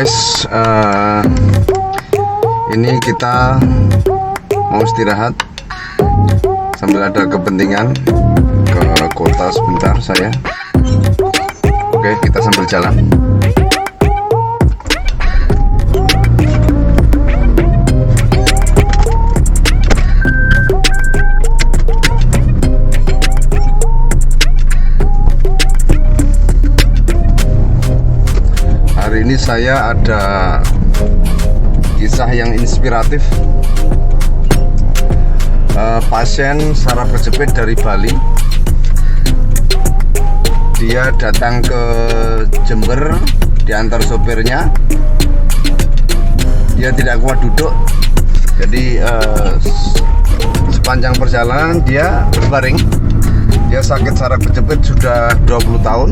guys, ini kita mau istirahat sambil ada kepentingan ke kota sebentar saya. Oke, kita sambil jalan. Hari ini saya ada kisah yang inspiratif. Pasien saraf kejepit dari Bali. Dia datang ke Jember, diantar sopirnya. Dia tidak kuat duduk, jadi sepanjang perjalanan dia berbaring. Dia sakit saraf kejepit sudah 20 tahun.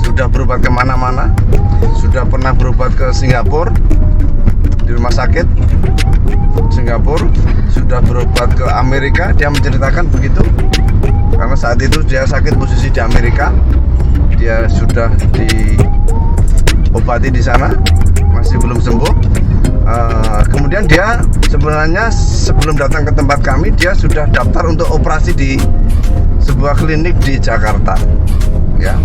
Sudah berobat kemana-mana, sudah pernah berobat ke Singapura di rumah sakit Singapura, sudah berobat ke Amerika. Dia menceritakan begitu karena saat itu dia sakit posisi di Amerika. Dia sudah diobati di sana, masih belum sembuh. Kemudian dia sebenarnya sebelum datang ke tempat kami, dia sudah daftar untuk operasi di sebuah klinik di Jakarta, ya.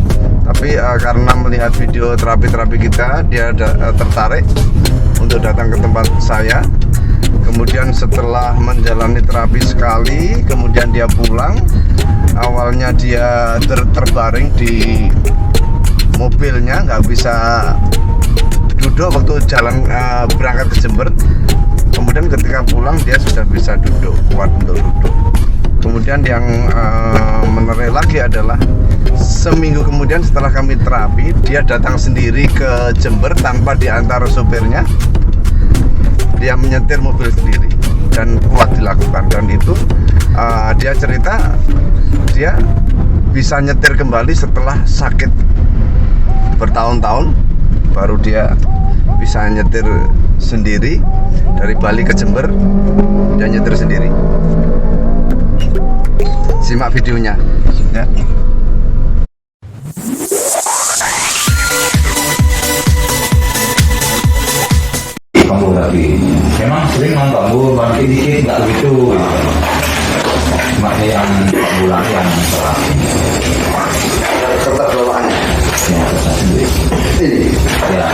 Tapi karena melihat video terapi-terapi kita, dia tertarik untuk datang ke tempat saya. Kemudian setelah menjalani terapi sekali, kemudian dia pulang. Awalnya dia terbaring di mobilnya, nggak bisa duduk waktu jalan berangkat ke Jember. Kemudian ketika pulang dia sudah bisa duduk, kuat untuk duduk. Kemudian yang menarik lagi adalah seminggu kemudian setelah kami terapi, dia datang sendiri ke Jember tanpa diantar sopirnya. Dia menyetir mobil sendiri dan kuat dilakukan. Dan itu dia cerita dia bisa nyetir kembali setelah sakit bertahun-tahun, baru dia bisa nyetir sendiri dari Bali ke Jember. Dia nyetir sendiri. Simak videonya, ya. Kambuh lagi, memang sering kambuh, bangkit dikit nggak begitu. Cuma yang bulan yang terakhir. Kertas bawaannya. Ya, kertas sendiri. Ini. Ya.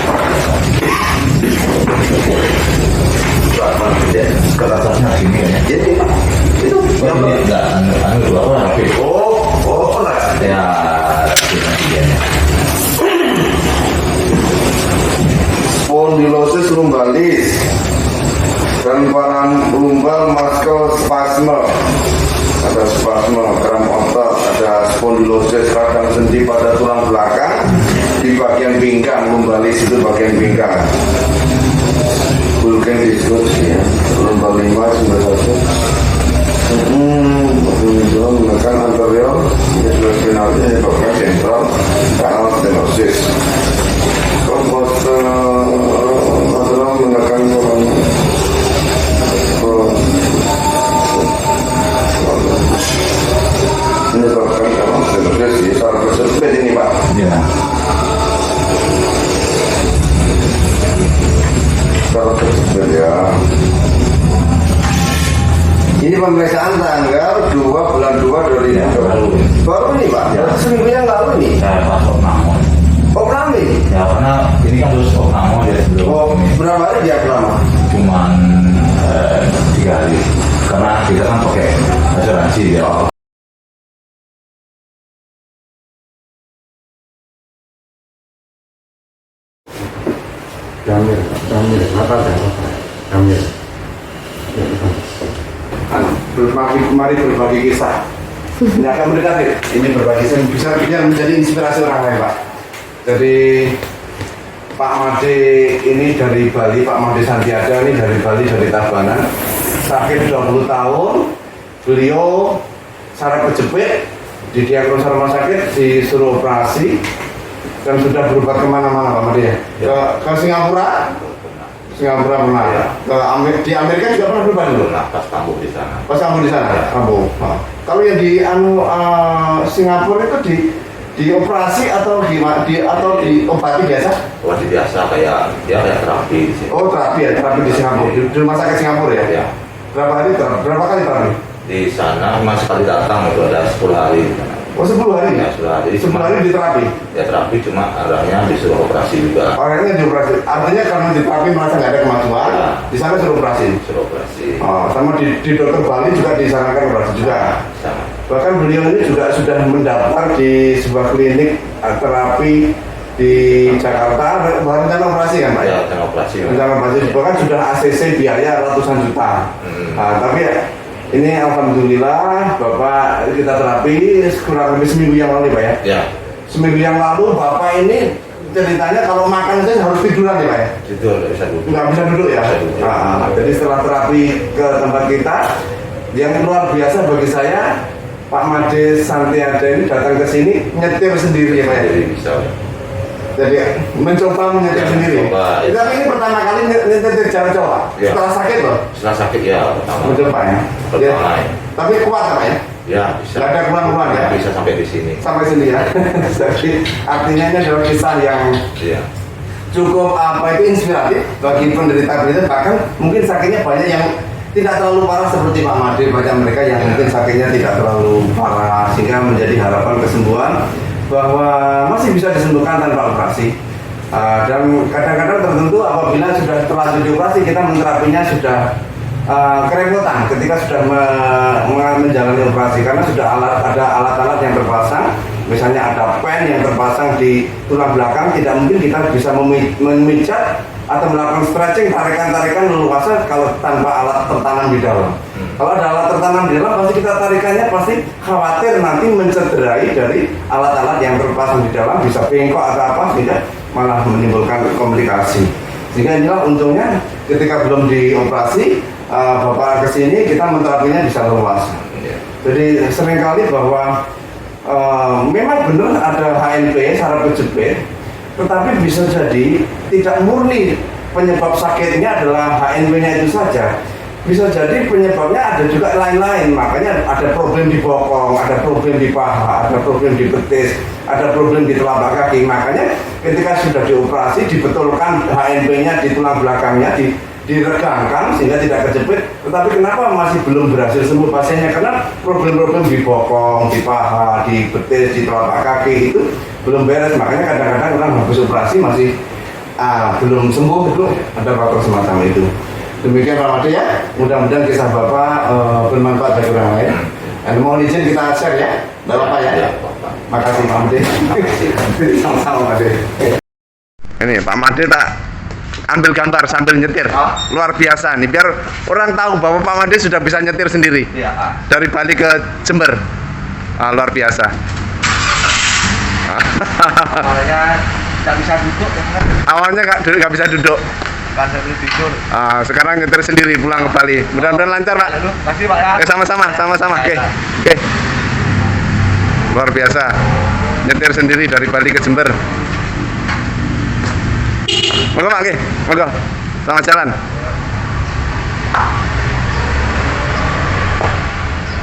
Kertasnya sini ya. Jadi itu yang enggak anu dua orang tapi. Oh, lah. Ya, dia. Spondylosis lumbalis dan lumbal muskelspasme. Ada spasme kram otot, ada spondylosis radang sendi pada tulang belakang di bagian pinggang. Lumbalis itu bagian pinggang. Bulging diskus ya, lumbal 5 menekan anterior, spinal menyebabkan sentral kanal stenosis. Adalah menekan menyebabkan kanal stenosis di saraf kejepit ini, Pak. Ya. Saraf kejepit ya. Ini pemeriksaan tanggal 2 bulan 2 Ya, 2020. Baru nih, Pak. Ya. Seminggu yang lalu nih. Saya pasok namun. Oh, berapa nih? Ya karena ini kan terus namun ya sebelum. Oh, berapa hari dia lama? Cuman 3 hari. Karena kita kan pakai asuransi ya. Jamil, apa? Jamil. Mari berbagi kisah. Ini akan mendekati. Ini berbagi kisah bisa menjadi inspirasi orang lain, Pak. Jadi Pak Made ini dari Bali, Pak Made Santiaga ini dari Bali, dari Tabanan. Sakit 20 tahun. Beliau saraf kejepit, didiagnosa rumah sakit, disuruh operasi dan sudah berobat kemana-mana, Pak Made ya? Ke Singapura. Singapura pernah ya. Di Amerika juga pernah berobat dulu. Pas kambuh di sana. Pas kambuh di sana, kambuh. Kalau yang di Singapura itu di Dioperasi atau diobati biasa? Operasi biasa kayak terapi di sini. Oh terapi ya, terapi di Singapura, di rumah sakit Singapura ya? Ya. Berapa kali terapi? Di sana cuma sekali datang itu ada 10 hari. Oh 10 hari? Ya 10 hari. 10 hari di terapi? Ya terapi cuma arahnya disuruh operasi juga. Orangnya dioperasi, artinya karena di terapi merasa nggak ada kemajuan, Ya. di sana suruh operasi? Suruh operasi. Oh, sama di dokter Bali juga disarankan operasi juga? Sama. Bahkan beliau ini juga sudah mendaftar di sebuah klinik terapi di Jakarta, rencana operasi kan Pak? Ya, rencana operasi. Rencana operasi, bahkan sudah ACC biaya ratusan juta. Nah, tapi ini alhamdulillah Bapak kita terapi kurang lebih seminggu yang lalu Pak ya? Ya. Seminggu yang lalu Bapak ini ceritanya kalau makan saja harus tiduran ya Pak ya? Tidur, nggak bisa duduk. Nggak bisa duduk ya? Nggak bisa duduk. Jadi setelah terapi ke tempat kita, yang luar biasa bagi saya, Pak Made Santiada ini datang ke sini nyetir sendiri ya Pak ya? Jadi bisa. Jadi mencoba menyetir Ya, sendiri. mencoba, ya. Tapi ini pertama kali nyetir jalan coba. Ya. Setelah sakit loh. Setelah sakit ya pertama. Mencoba ya. Pertama ya. Tapi kuat Pak ya? Ya bisa. Nggak ada keluhan-keluhan ya? Bisa sampai di sini. Sampai sini ya. Jadi artinya ini adalah kisah yang Iya. cukup inspiratif bagi penderita-penderita, bahkan mungkin sakitnya banyak yang tidak terlalu parah seperti Pak Made, banyak mereka yang mungkin sakitnya tidak terlalu parah sehingga menjadi harapan kesembuhan bahwa masih bisa disembuhkan tanpa operasi. Dan kadang-kadang tertentu apabila sudah terlanjur dioperasi kita menterapinya sudah kerepotan ketika sudah menjalani operasi karena sudah ada alat-alat yang terpasang, misalnya ada pen yang terpasang di tulang belakang, tidak mungkin kita bisa memijat atau melakukan stretching, tarikan-tarikan leluasa kalau tanpa alat tertanam di dalam. Kalau ada alat tertanam di dalam, pasti kita tarikannya pasti khawatir nanti mencederai dari alat-alat yang terpasang di dalam, bisa bengkok atau apa, sehingga malah menimbulkan komplikasi. Sehingga inilah untungnya ketika belum dioperasi, Bapak kesini kita menterapinya bisa leluasa. Jadi seringkali bahwa memang benar ada HNP, saraf kejepit, tetapi bisa jadi tidak murni penyebab sakitnya adalah HNP-nya itu saja. Bisa jadi penyebabnya ada juga lain-lain, makanya ada problem di bokong, ada problem di paha, ada problem di betis, ada problem di telapak kaki. Makanya ketika sudah dioperasi dibetulkan HNP-nya di tulang belakangnya, diregangkan sehingga tidak kejepit. Tetapi kenapa masih belum berhasil sembuh pasiennya? Karena problem-problem di bokong, di paha, di betis, di telapak kaki itu belum beres. Makanya kadang-kadang orang habis operasi masih belum sembuh, itu ada faktor semacam itu. Demikian Pak Made ya, mudah-mudahan kisah Bapak bermanfaat bagi orang lain. Dan mohon izin kita share ya, tidak apa-apa ya. Makasih Pak Made. Sama-sama Pak Made. Ini Pak Made tak ambil gambar sambil nyetir, luar biasa nih, biar orang tahu bahwa Pak Made sudah bisa nyetir sendiri. Dari Bali ke Jember, luar biasa. Awalnya nggak bisa duduk ya kan? Awalnya nggak bisa duduk. Kan sambil tidur. Sekarang nyetir sendiri pulang ke Bali. Mudah-mudahan lancar Pak. Lalu, kasih Pak ya. Sama-sama. Oke. Luar biasa. Nyetir sendiri dari Bali ke Jember. Monggo Pak, monggo. Selamat jalan.